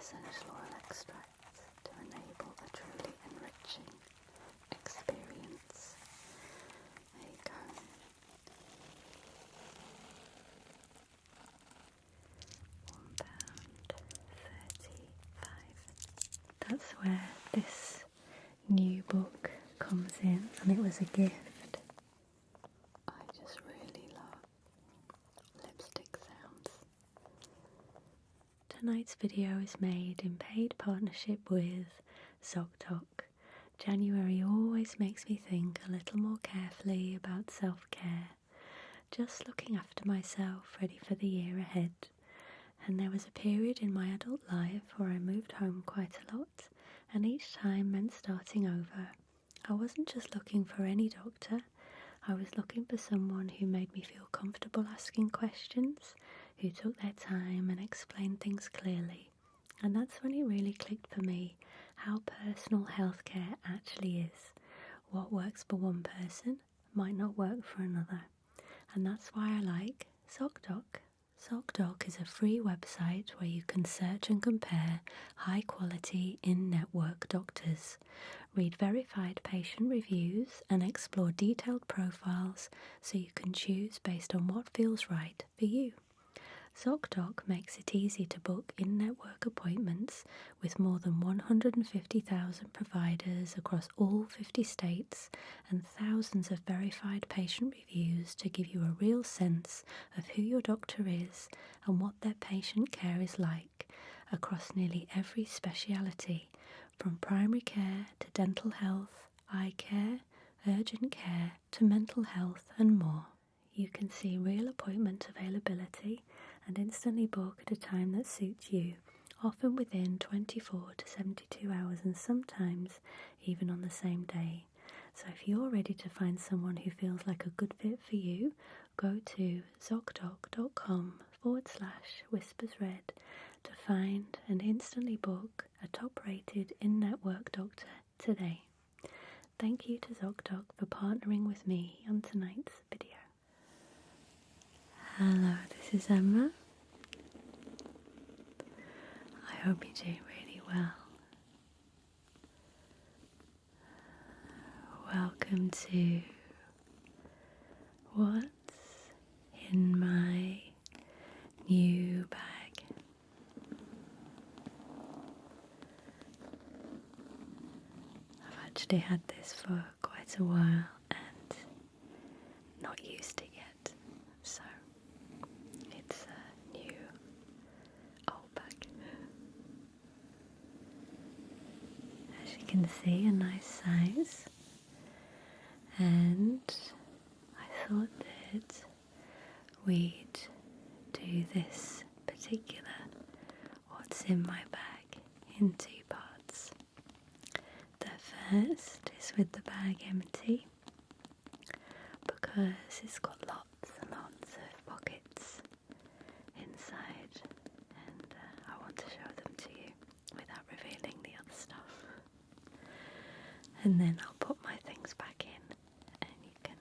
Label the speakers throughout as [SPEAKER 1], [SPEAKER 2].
[SPEAKER 1] essential oil extracts to enable a truly enriching experience. There you go. £1.35. That's where this new book comes in, and it was a gift. I just really love lipstick sounds. Tonight's video is made in paid partnership with ZocDoc. January always makes me think a little more carefully about self-care, just looking after myself, ready for the year ahead. And there was a period in my adult life where I moved home quite a lot, and each time meant starting over. I wasn't just looking for any doctor, I was looking for someone who made me feel comfortable asking questions, who took their time and explained things clearly. And that's when it really clicked for me how personal healthcare actually is. What works for one person might not work for another. And that's why I like ZocDoc. ZocDoc is a free website where you can search and compare high-quality in-network doctors, read verified patient reviews, and explore detailed profiles so you can choose based on what feels right for you. ZocDoc makes it easy to book in-network appointments with more than 150,000 providers across all 50 states and thousands of verified patient reviews to give you a real sense of who your doctor is and what their patient care is like across nearly every speciality, from primary care to dental health, eye care, urgent care to mental health and more. You can see real appointment availability and instantly book at a time that suits you, often within 24 to 72 hours and sometimes even on the same day. So if you're ready to find someone who feels like a good fit for you, go to zocdoc.com/whispersred to find and instantly book a top-rated in-network doctor today. Thank you to ZocDoc for partnering with me on tonight's video. Hello, this is Emma. I hope you're doing really well. Welcome to What's in My New Bag. I've actually had this for quite a while and not used it yet, so it's a new old bag. As you can see, a nice size, and I thought that we'd do this particular What's in My Bag in two parts. The first is with the bag empty, because it's got lots and lots of pockets inside, and I want to show them to you without revealing the other stuff. And then I'll put my things back in and you can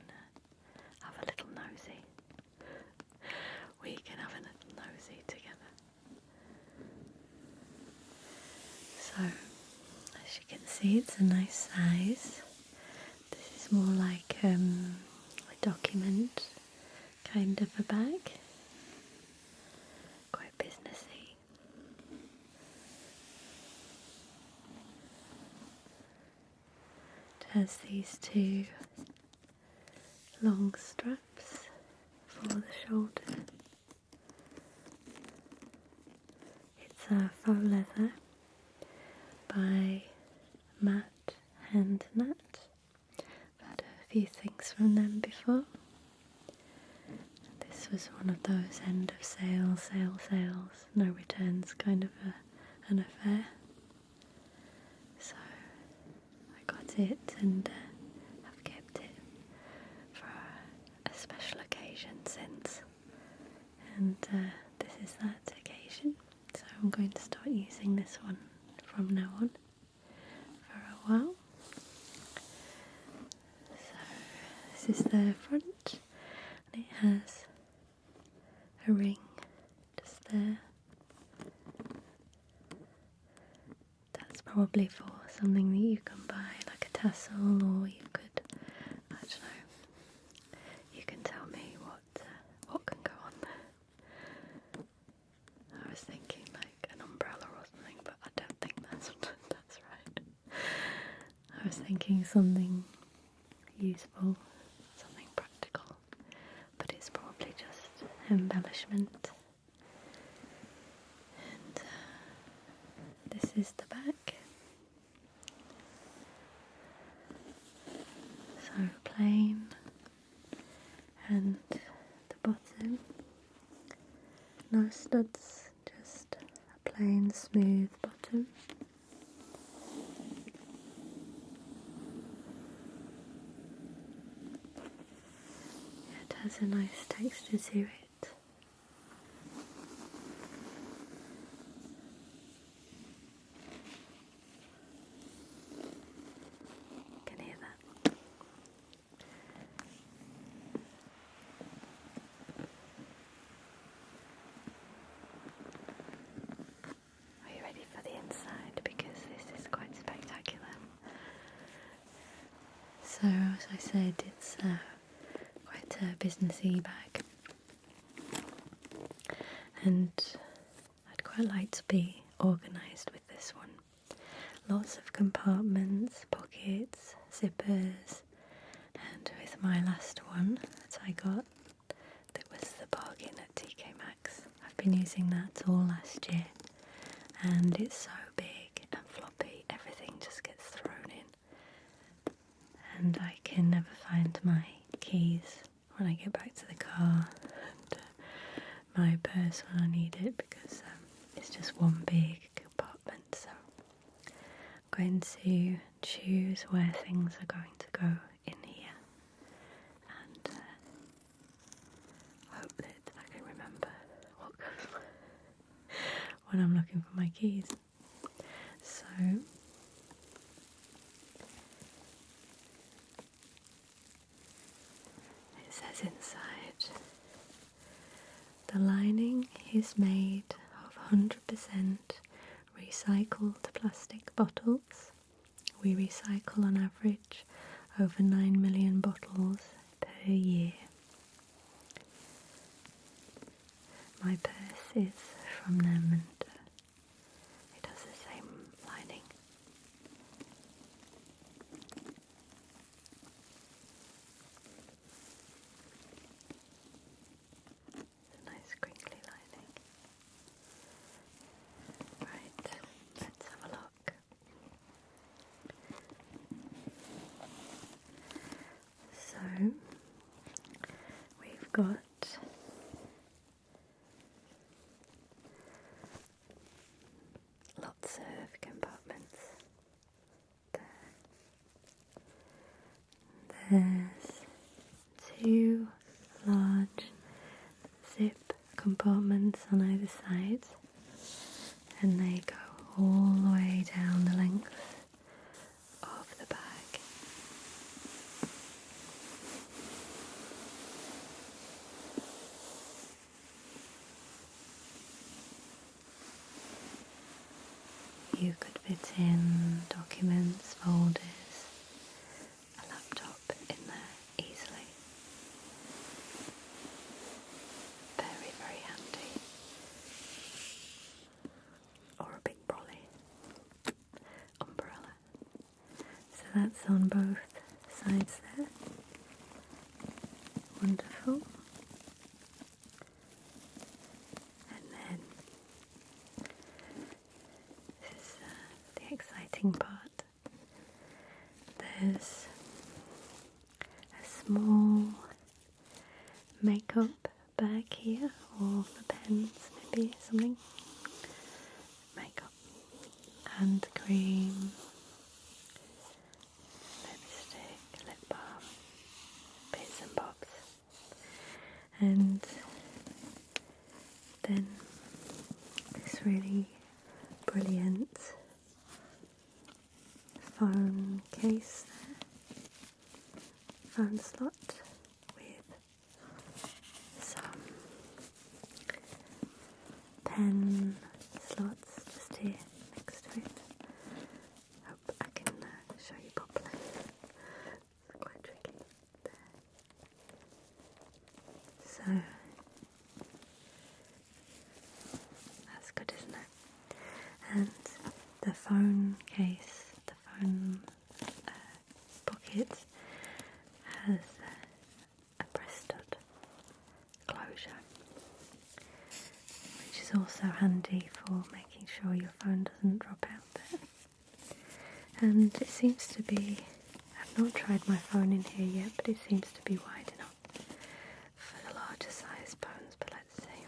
[SPEAKER 1] have a little nosy. We can have a little nosy together. So, as you can see, it's a nice size. This is more like a document kind of a bag. Quite businessy. It has these two long straps for the shoulder. It's a faux leather by Matt and Nat. I've had a few things from them before. This was one of those end of sales, no returns kind of an affair. So I got it and I've kept it for a special occasion since. And this is that occasion. So I'm going to start using this one from now on for a while. So this is the front, and it has a ring just there, probably for something that you can buy, like a tassel, or you could, I don't know, you can tell me what can go on there. I was thinking like an umbrella or something, but I don't think that's right. I was thinking something useful, something practical, but it's probably just embellishment. And this is the back. So plain, and the bottom, no studs, just a plain smooth bottom. It has a nice texture to it. Can hear that. Are you ready for the inside? Because this is quite spectacular. So, as I said, it's quite a businessy bag, and I'd quite like to be organised with this one. Lots of compartments, pockets, zippers, and with my last one that I got, that was the bargain at TK Maxx. I've been using that all last year, and it's so big and floppy, everything just gets thrown in, and I can never find my keys when I get back to the car, and my purse when I need it, because it's just one big compartment. So I'm going to choose where things are going to go in here, and hope that I can remember what goes when I'm looking for my keys. So it says inside, the lining is made of 100% recycled plastic bottles. We recycle on average over 9 million bottles per year. My purse is from them, and it has the same lining. It's a nice crinkly lining. Right, let's have a look. So, we've got lots of compartments there. There's 2 large zip compartments on either side, and they go all the way down the length of the bag. You could fit in documents, folders, a laptop in there easily. Very, very handy. Or a big brolly umbrella. So that's on both sides there. Wonderful. And then this is the exciting part. There's a small MakeUp bag here, or the pens maybe, something. Makeup, hand cream, lipstick, lip balm, bits and bobs. And then this really brilliant phone case there, phone slot with some pen slots just here next to it, And the phone case, the phone pocket has a press stud closure, which is also handy for making sure your phone doesn't drop out there. And it seems to be, I've not tried my phone in here yet, but it seems to be wide enough for the larger size phones, but let's see.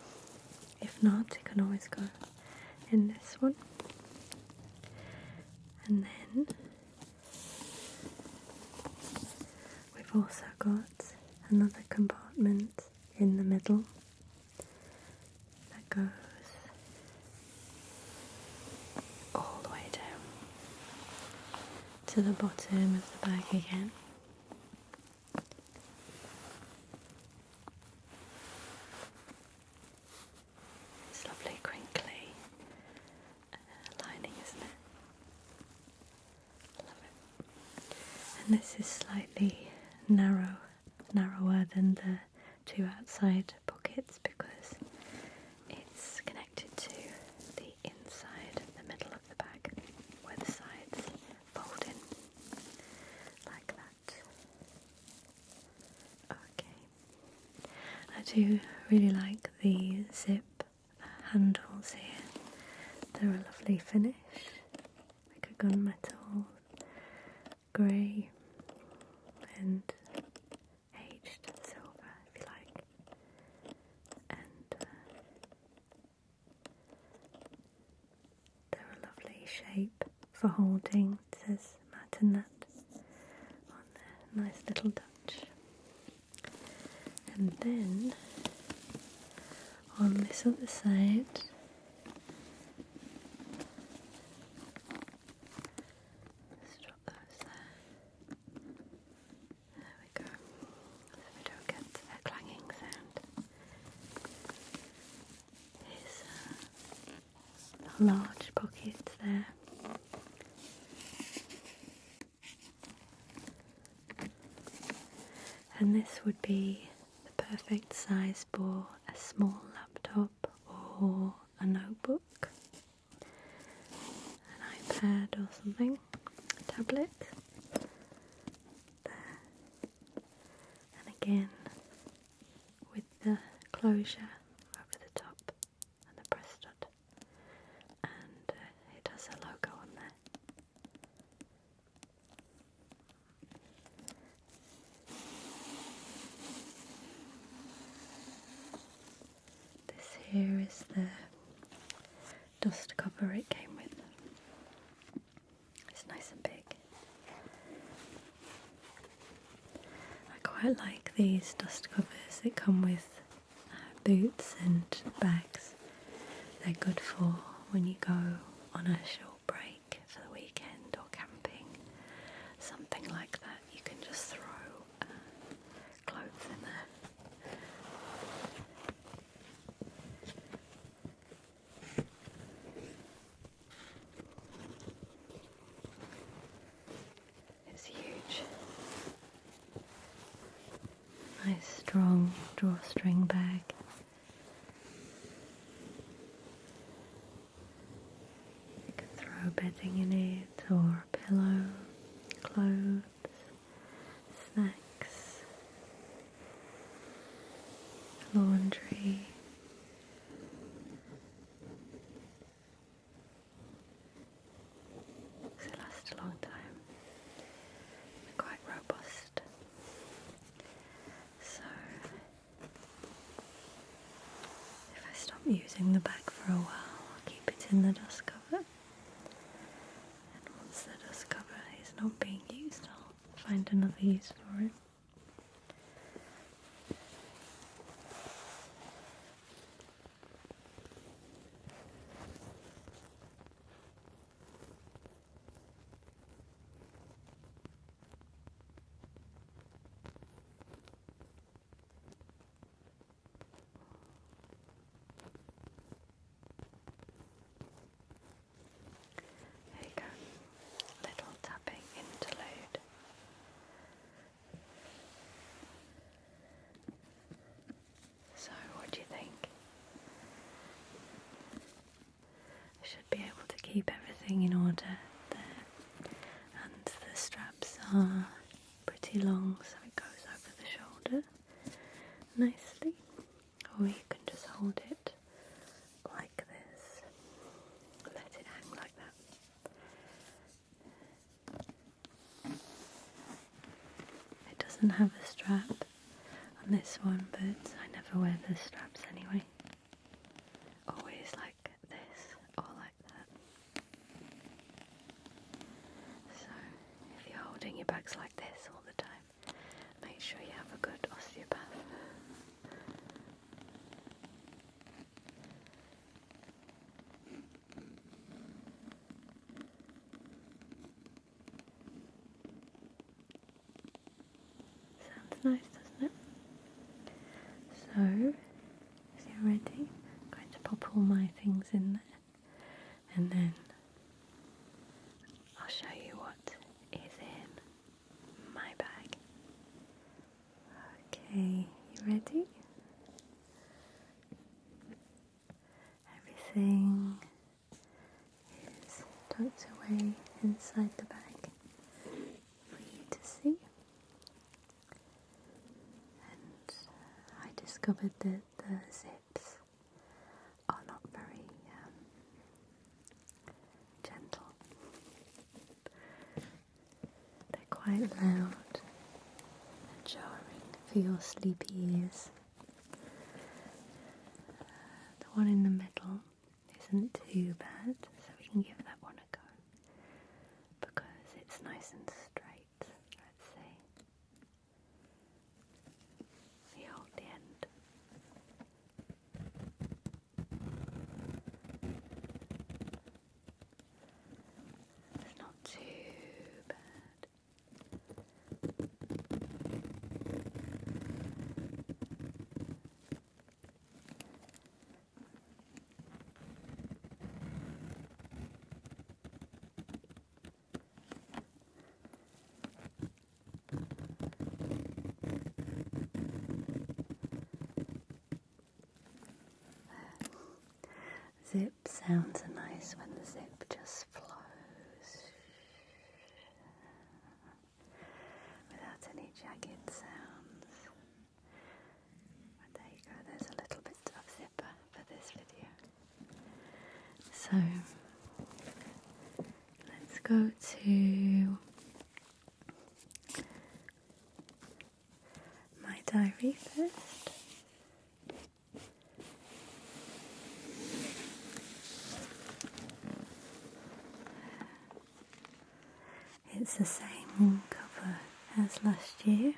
[SPEAKER 1] If not, it can always go in this one. And then we've also got another compartment in the middle that goes all the way down to the bottom of the bag again. It's lovely crinkly lining, isn't it? Love it. And this is slightly narrower than the two outside pockets because it's connected to the inside, the middle of the bag, where the sides fold in like that. Okay. I do really like the zip handles here. They're a lovely finish, like a gunmetal grey and aged silver, if you like. And they're a lovely shape for holding. It says matte and nut on there. Nice little touch. And then on this other side, let's drop those there. There we go, so we don't get a clanging sound. Here's a large pocket there. And this would be the perfect size for a small laptop or a notebook, an iPad or something, a tablet. There. And again, with the closure over the top and the press stud. And it has a logo on there. This here is the dust cover it came with. It's nice and big. I quite like these dust covers that come with boots and bags. They're good for when you go on a short break for the weekend or camping, something like that. You can just throw clothes in there. It's huge. Nice strong drawstring bag. You can throw bedding in it or a pillow, clothes, snacks, laundry. They last a long time. They're quite robust. So if I stop using the bag for a while, I'll keep it in the dust cover. And once the dust cover is not being used, I'll find another use for it. There you go. Little tapping interlude. keep everything in order there. And the straps are pretty long, so it goes over the shoulder nicely, or you can just hold it like this, let it hang like that. It doesn't have a strap on this one, but I never wear the straps anyway. Always like this or like that. So if you're holding your bags like this all the time, make sure you have a good osteopath. Sounds nice, doesn't it? So, as you're ready, I'm going to pop all my things in there, and then I'll show you what is in my bag. Okay, you ready? Everything is tucked away inside the bag for you to see. And I discovered that the zips are not very gentle. They're quite loud and jarring for your sleepy ears. The one in the middle isn't too bad, so we can give that one a go, because it's nice and straight, let's say. You hold the end. It's not too bad. Zip sounds are nice when the zip just flows without any jagged sounds. But there you go, there's a little bit of zipper for this video. So let's go to my diary first. It's the same cover as last year,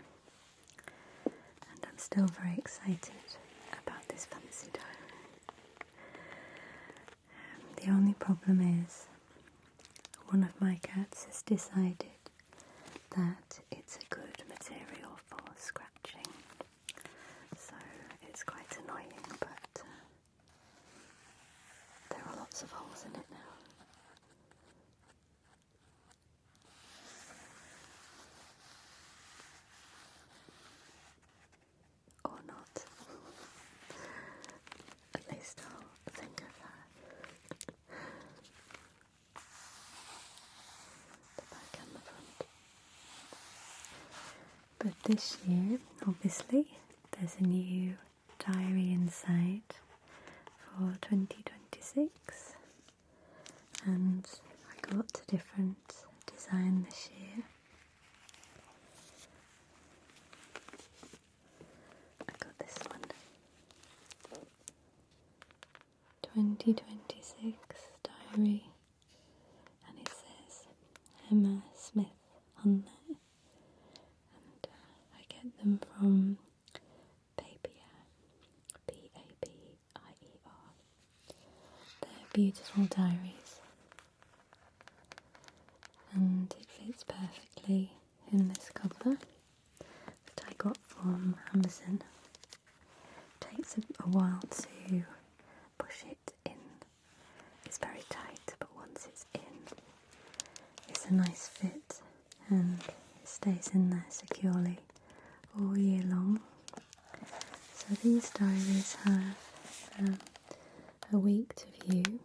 [SPEAKER 1] and I'm still very excited about this fancy diary. The only problem is one of my cats has decided that it's a good material for scratching, so it's quite annoying, but there are lots of holes in it now. Or not. At least I'll think of that. The back and the front. But this year, obviously, there's a new diary inside for 2026, and I got a different design this year. I got this one, 2026 diary, and it says Emma Smith on there, and I get them from Papier, P-A-P-I-E-R. They're beautiful diaries, and it fits perfectly in this cover that I got from Amazon. It takes a while to push it in. It's very tight, but once it's in, it's a nice fit, and it stays in there securely all year long. So these diaries have a week to view,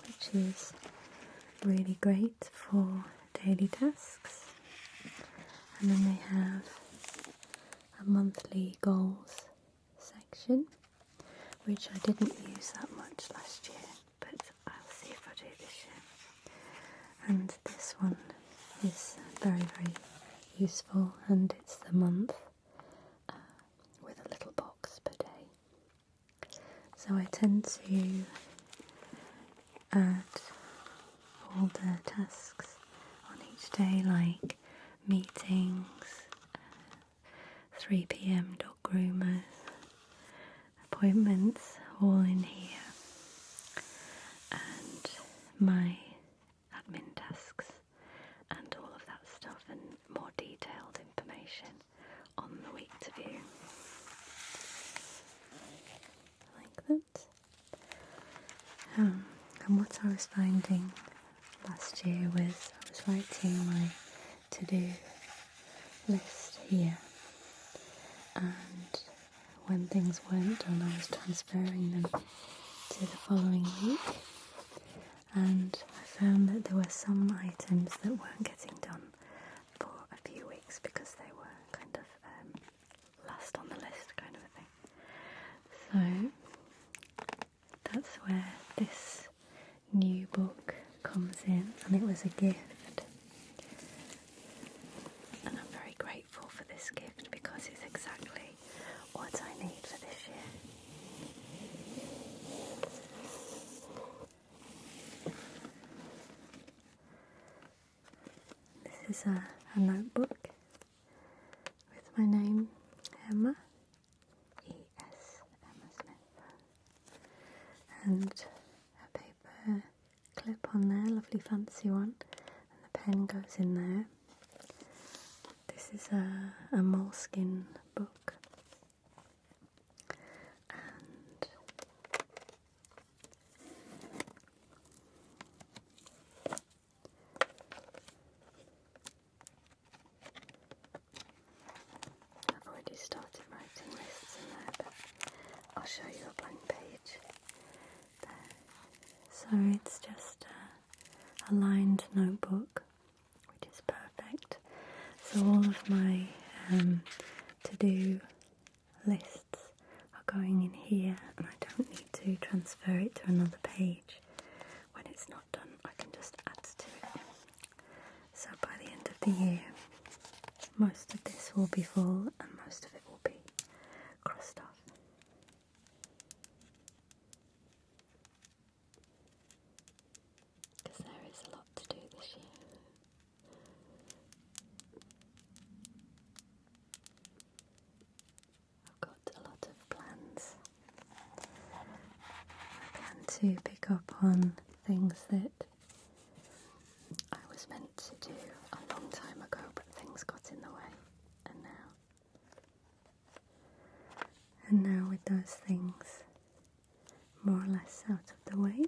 [SPEAKER 1] which is really great for daily tasks. And then they have a monthly goals section, which I didn't use that much last year, but I'll see if I do this year. And this one is very, very useful, and it's the month with a little box per day. So I tend to add all the tasks on each day, like meetings, 3 PM dog groomers, appointments, all in here, and my admin tasks and all of that stuff, and more detailed information on the week to view, like that. And what I was finding last year was I was writing my to-do list here, and when things weren't done I was transferring them to the following week, and I found that there were some items that weren't getting done for a few weeks because they were kind of last on the list kind of a thing. So that's where this new book comes in, and it was a gift, and I'm very grateful for this gift because it's exactly what I need for this year. This is a notebook with my name, Emma, E.S. Emma Smith, and a paper clip on there, lovely fancy one, and the pen goes in there. This is a moleskin book, and I've already started writing lists in there, but I'll show you a blank page there. So it's just a lined notebook, which is perfect. So all of my to-do lists are going in here, and I don't need to transfer it to another page. When it's not done, I can just add to it. So by the end of the year, most of this will be full and most of it will be crossed off. Because there is a lot to do this year. I've got a lot of plans. I plan to pick up on things that I was meant to do a long time ago, but things got in the way, and now with those things more or less out of the way,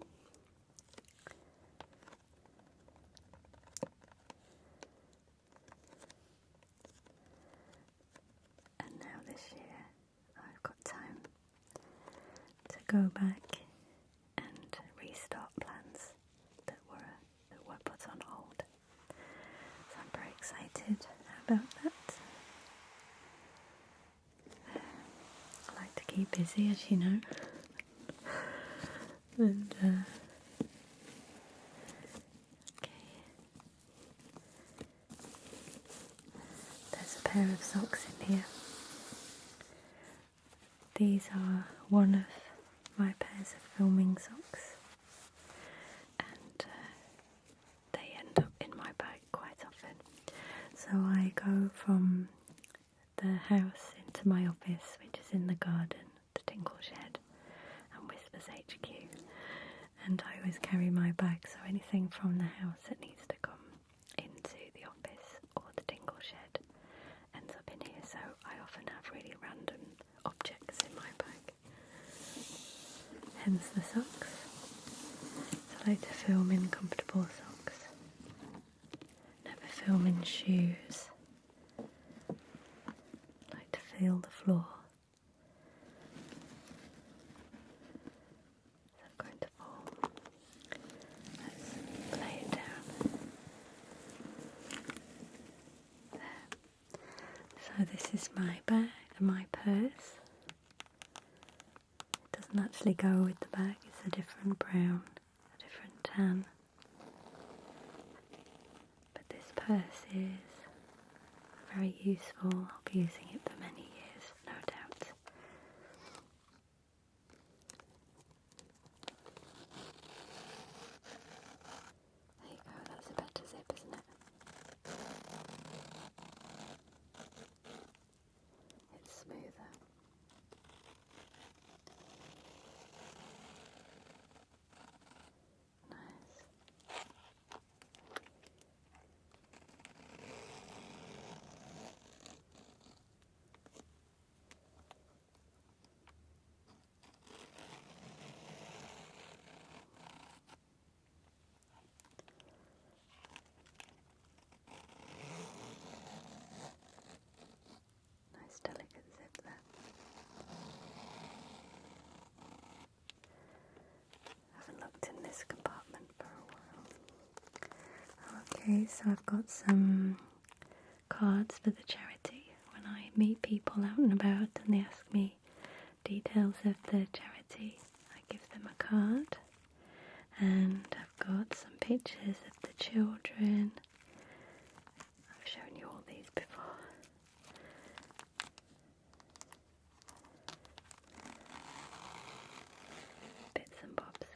[SPEAKER 1] and now this year I've got time to go back and restart plans that were put on hold. So I'm very excited about that. I like to keep busy, as you know. And okay. There's a pair of socks in here. These are one of my pairs of filming socks, and they end up in my bag quite often. So I go from the house into my office, which is in the garden, the Tinkle Shed, and Whispers HQ. And I always carry my bag, so anything from the house that needs to come into the office or the Tinkle Shed ends up in here. So I often have really random objects in my bag. Hence the socks. So I like to film in comfortable socks. Never film in shoes. I like to feel the floor. So I'm going to fall. Let's lay it down. this is my bag, my purse. It doesn't actually go with the bag, it's a different brown, a different tan. But this purse is very useful. I'll be using it for many years, no doubt. There you go, that's a better zip, isn't it? It's smoother. Nice. Nice delicate zip there. I haven't looked in this compartment for a while. Okay, so I've got some cards for the charity. When I meet people out and about and they ask me details of the charity, I give them a card. And I've got some pictures of the children. I've shown you all these before. Bits and bobs.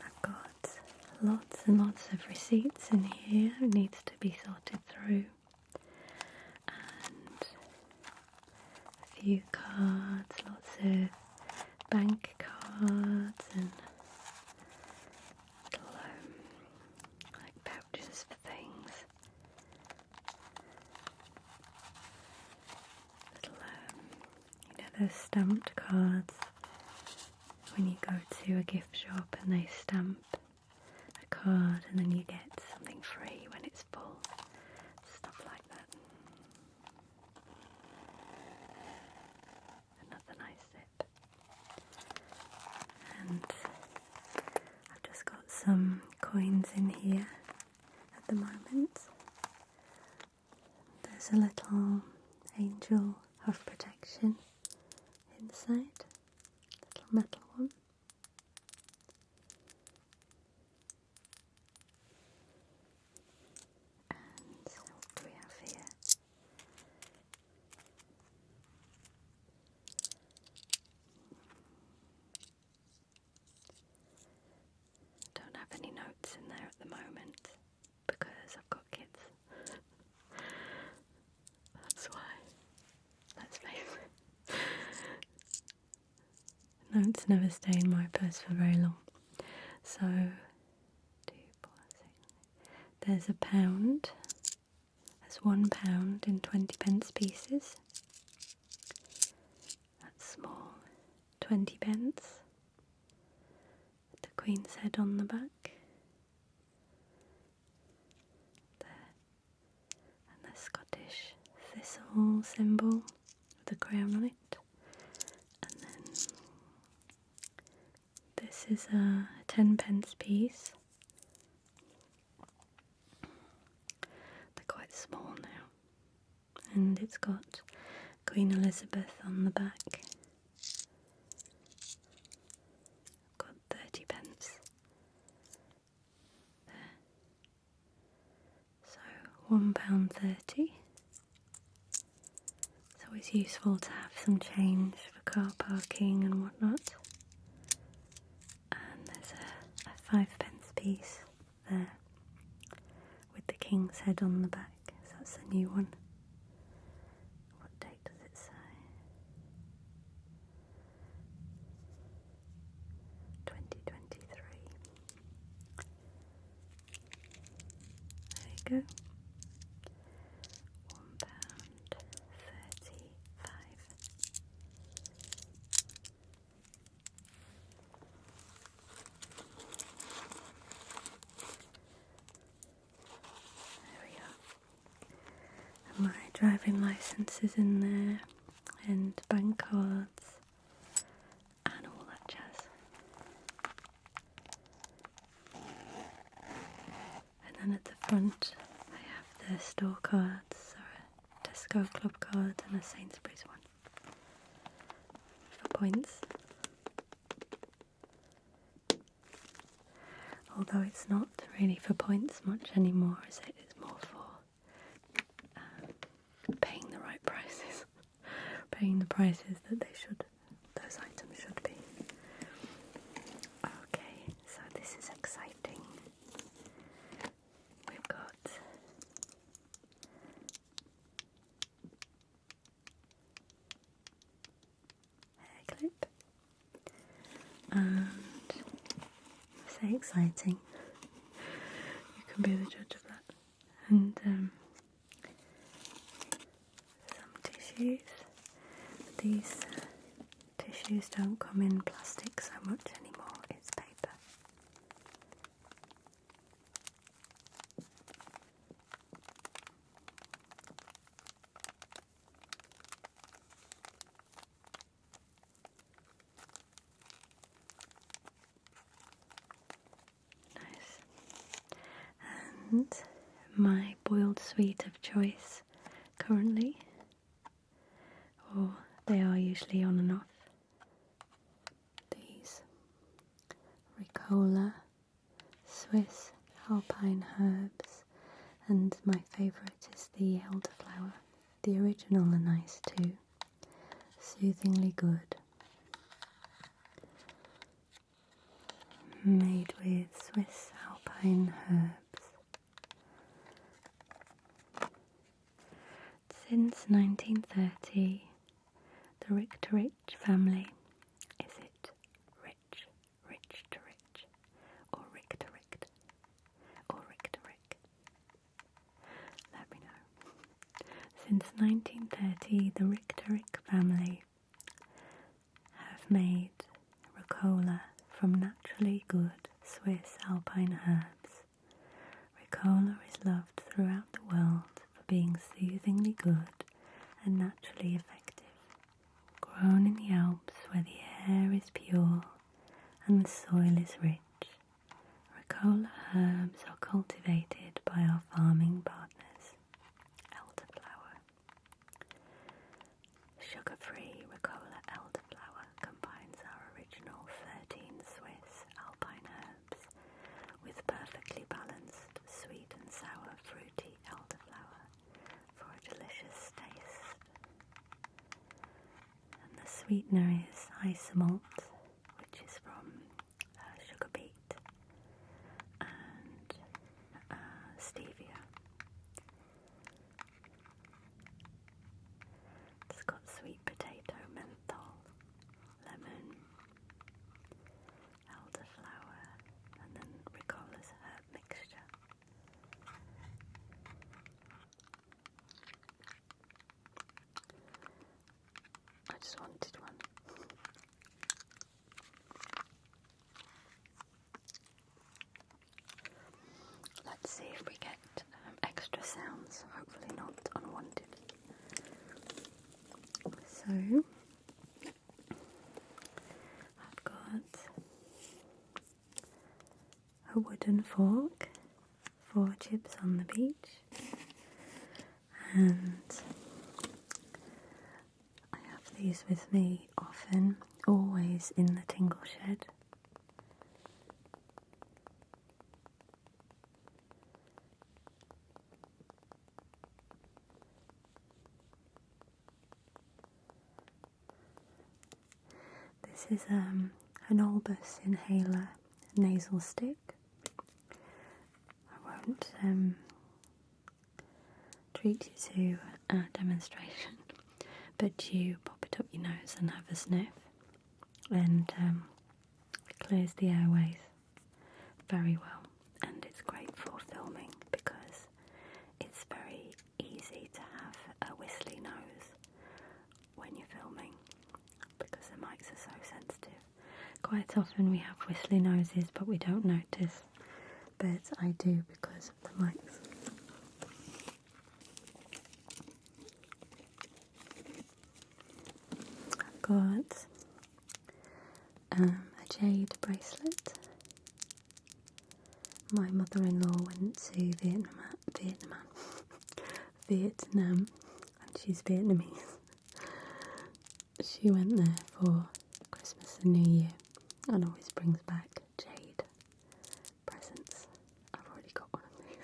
[SPEAKER 1] I've got lots and lots of receipts in here. It needs to be sorted through. And a few cards, lots of bank cards and little like pouches for things. Little those stamped cards when you go to a gift shop and they stamp a card and then you get something free when it's full. Stuff like that. Another nice zip. And I've just got some coins in here at the moment. There's a little angel of protection inside, little metal one. And what do we have here? Don't have any notes in there at the moment because I've got kids. That's why. Let's face it. Notes never stay in my purse for very long. So, 2, 4, 6. There's a pound. There's £1 in 20p pieces. That's small. 20p. The Queen's head on the back. There. And the Scottish thistle symbol with a crown on it. And then this is a 10p piece. They're quite small now. And it's got Queen Elizabeth on the back. Got 30p. There. So £1.30. It's always useful to have some change for car parking and whatnot. And there's a 5p piece there with the King's head on the back. So that's a new one. What date does it say? 2023. There you go. £1.35. There we are. And my driving licence is in there, and bank cards, and all that jazz. then at the front I have the store cards, so a Tesco club card and a Sainsbury's one for points. Although it's not really for points much anymore, is it? It's more for paying the right prices, paying the prices that those items should be. Okay, so this is exciting. We've got hair clip, and I say exciting, you can be the judge of that, and some tissues. These tissues don't come in plastic so much anymore, it's paper. Nice. And my boiled sweet of choice currently, or they are usually on and off, these Ricola, Swiss Alpine herbs, and my favourite is the elderflower. The original are nice too, soothingly good. Made with Swiss Alpine herbs. Since 1930, the Richter family, is it rich to rich, or Richter, or Richter? Let me know. Since 1930, the Richter family have made Ricola from naturally good Swiss Alpine herbs. Ricola is loved throughout the world for being soothingly good and naturally effective. Grown in the Alps where the air is pure and the soil is rich, Ricola herbs are cultivated by our farming partners. Elderflower. Sugar-free Ricola elderflower combines our original 13 Swiss Alpine herbs with perfectly balanced sweet and sour fruity elderflower for a delicious taste. And the sweetener is isomalt, which is from sugar beet and stevia. It's got sweet potato, menthol, lemon, elderflower, and then Ricola's herb mixture. I just wanted one. Let's see if we get extra sounds, hopefully not unwanted. So, I've got a wooden fork for chips on the beach, and I have these with me often, always in the tingle shed. This is an Olbus inhaler nasal stick. I won't treat you to a demonstration, but you pop it up your nose and have a sniff, and it clears the airways very well, and it's great for filming because it's very easy to have a whistly nose when you're filming because the mics are so sensitive. Quite often we have whistly noses but we don't notice, but I do because of the mics. I've got a jade bracelet, my mother-in-law went to Vietnam, and she's Vietnamese. She went there for Christmas and New Year and always brings back jade presents. I've already got one of these.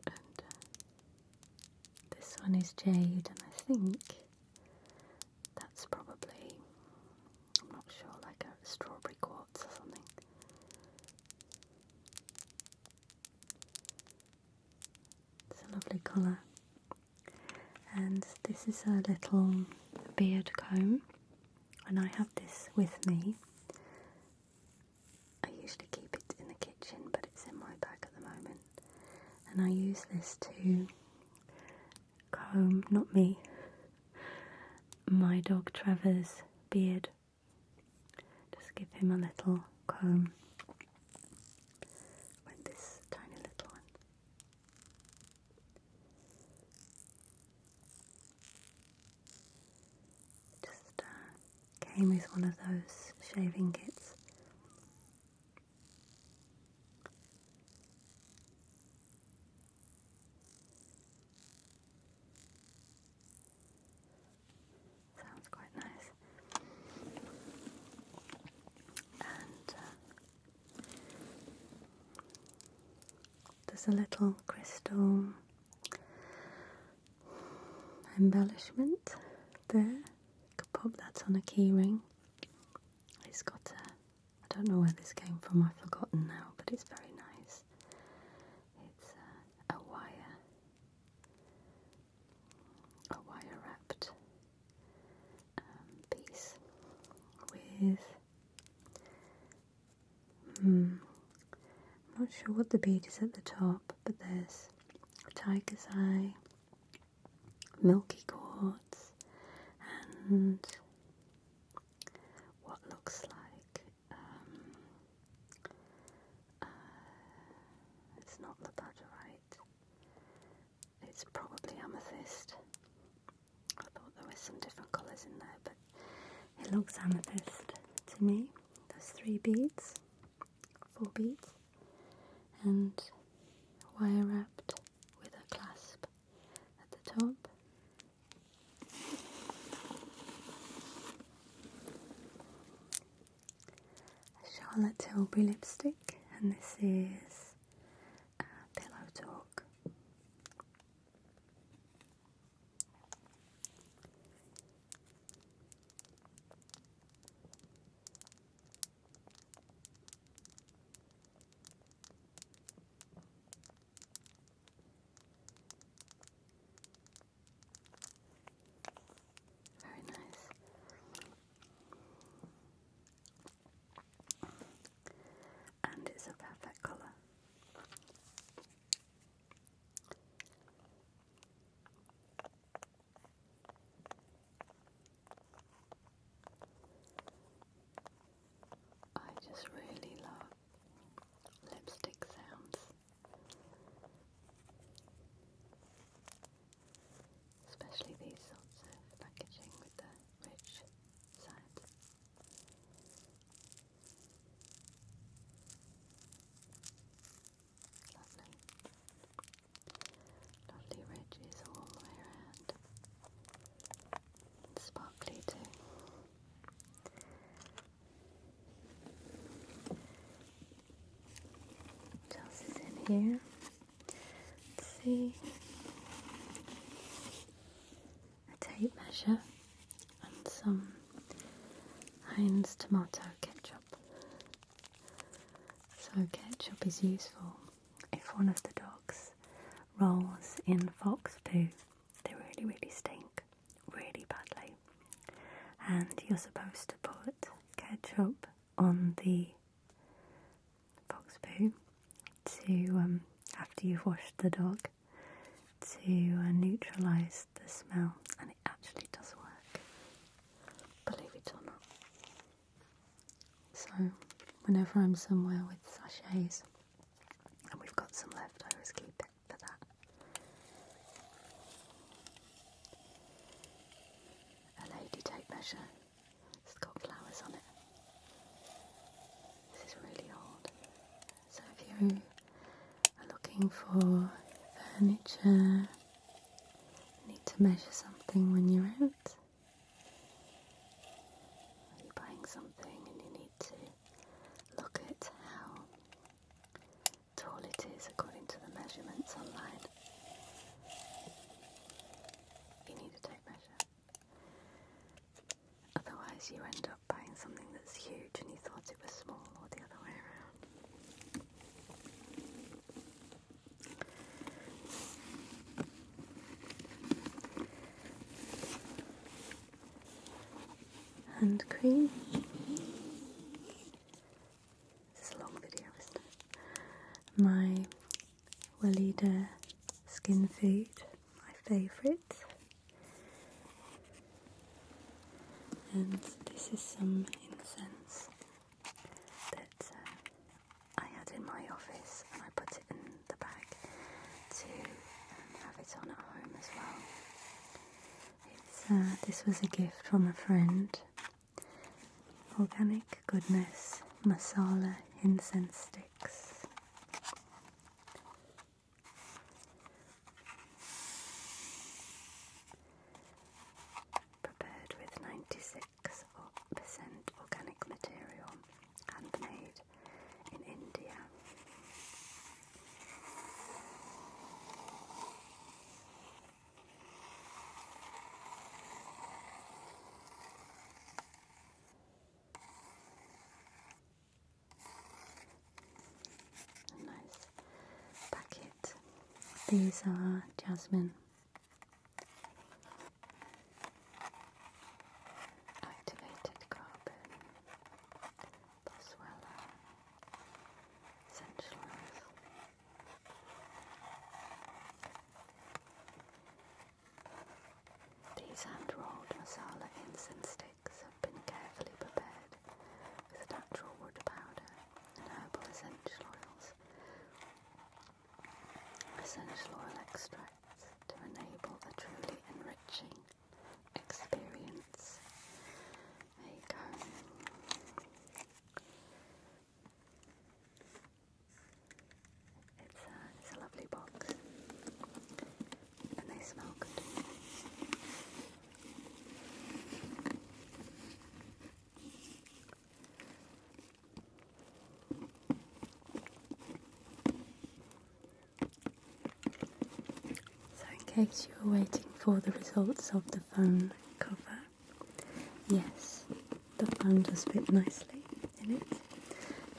[SPEAKER 1] And this one is jade, and I think that's probably, I'm not sure, like a strawberry quartz or something. It's a lovely colour. And this is a little beard comb, and I have this with me. I usually keep it in the kitchen, but it's in my bag at the moment. And I use this to comb, not me, my dog Trevor's beard. Just give him a little comb with this tiny little one. Just came with one of those shaving kits. Sounds quite nice. And there's a little crystal embellishment there. You could pop that on a key ring. It's got I don't know where this came from, I've forgotten now, but it's very nice. It's a wire wrapped piece with I'm not sure what the bead is at the top, but there's a tiger's eye, milky quartz, and what looks like it's not labradorite, it's probably amethyst. I thought there were some different colours in there, but it looks amethyst to me. There's 4 beads, and wire wrapped with a clasp at the top. Charlotte Tilbury lipstick, and this is Pillow Talk. Very nice. And it's a perfect colour. I just really love lipstick sounds, especially these sorts of packaging with the rich sides. Lovely ridges all the way around, and sparkly too. What else is in here? Let's see. A tape measure and some Heinz tomato ketchup. So ketchup is useful if one of the dogs rolls in fox poo. They really stink really badly, and you're supposed to put ketchup on the fox poo to after you've washed the dog to neutralise the smell, and it actually does work, believe it or not. So whenever I'm somewhere with sachets and we've got some left, I always keep it for that. A lady tape measure. It's got flowers on it. This is really old. So if you're are looking for furniture, need to measure something when you're out, are you buying something and you need to look at how tall it is according to the measurements online, you need to take measure. Otherwise you end up buying something that's huge and you thought it was small, or the other way around. Hand cream. This is a long video, isn't it? My Weleda skin food, my favourite. And this is some incense that I had in my office, and I put it in the bag to have it on at home as well. This was a gift from a friend. Organic Goodness Masala Incense Sticks. Prepared with 96% organic material, handmade in India. A nice packet. These are jasmine, activated carbon, boswellia, essential oils. These hand-rolled masala incense sticks have been carefully prepared with natural wood powder and herbal essential oils, essential oil extracts to enable a truly enriching experience. There you go. It's a lovely box, and they smell good. So in case you were waiting for the results of the phone cover, yes, the phone does fit nicely in it.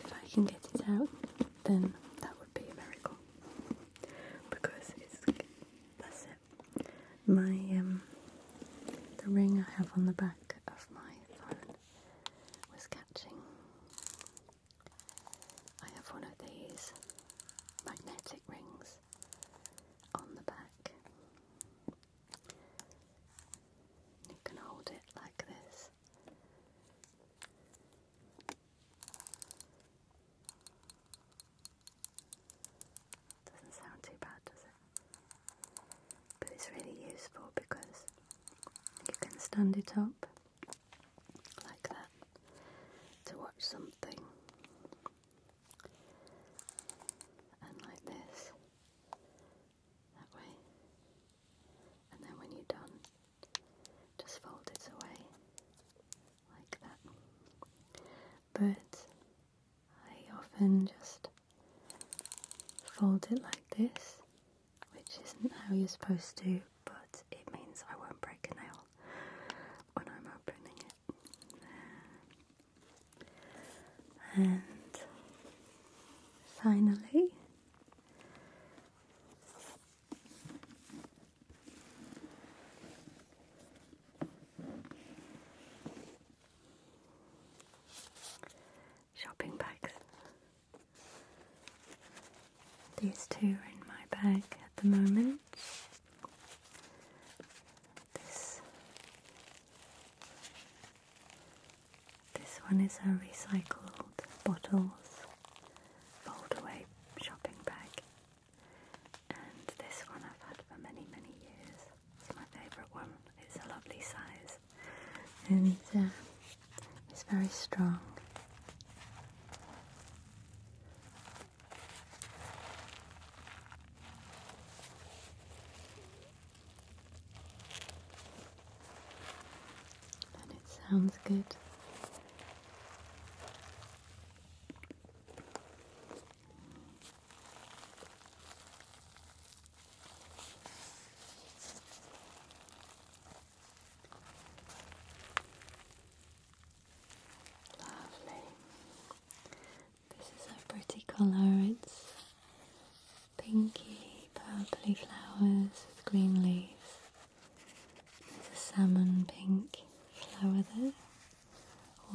[SPEAKER 1] If I can get it out, then that would be a miracle, because that's it. My the ring I have on the back of my phone was catching. I have one of these magnetic rings on the back. You can hold it like this. Doesn't sound too bad, does it? But it's really useful because you can stand it up like that to watch something, and like this, that way, and then when you're done, just fold it away like that. But I often just fold it like this, which isn't how you're supposed to, but it means I won't break a nail when I'm opening it. And finally, shopping bags. These two are in my bag at the moment. This one is a recycled bottles fold away shopping bag, and this one I've had for many years. It's my favourite one. It's a lovely size, and it's very strong. Sounds good. Lovely. This is a pretty colour. It's pinky, purpley flowers with green leaves. There's a salmon pink flower there,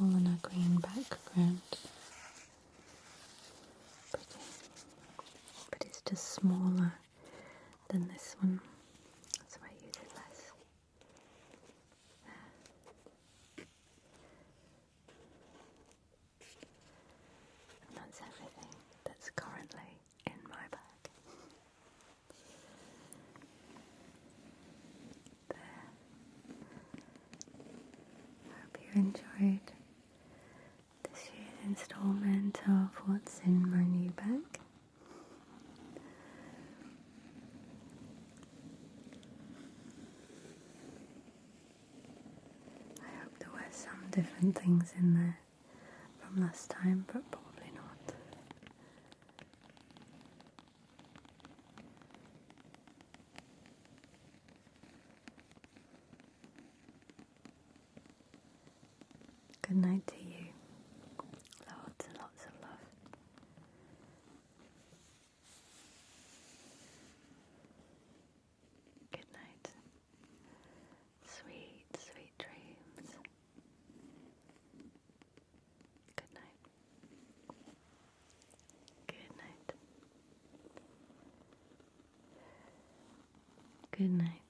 [SPEAKER 1] all on a green background. Pretty. But it's just smaller than this one, so I use it less. And that's everything that's currently in my bag. There. I hope you enjoyed this year's instalment of what's in my new bag. I hope there were some different things in there from last time, but probably not. Good night to you. Lots and lots of love. Good night. Sweet, sweet dreams. Good night. Good night. Good night.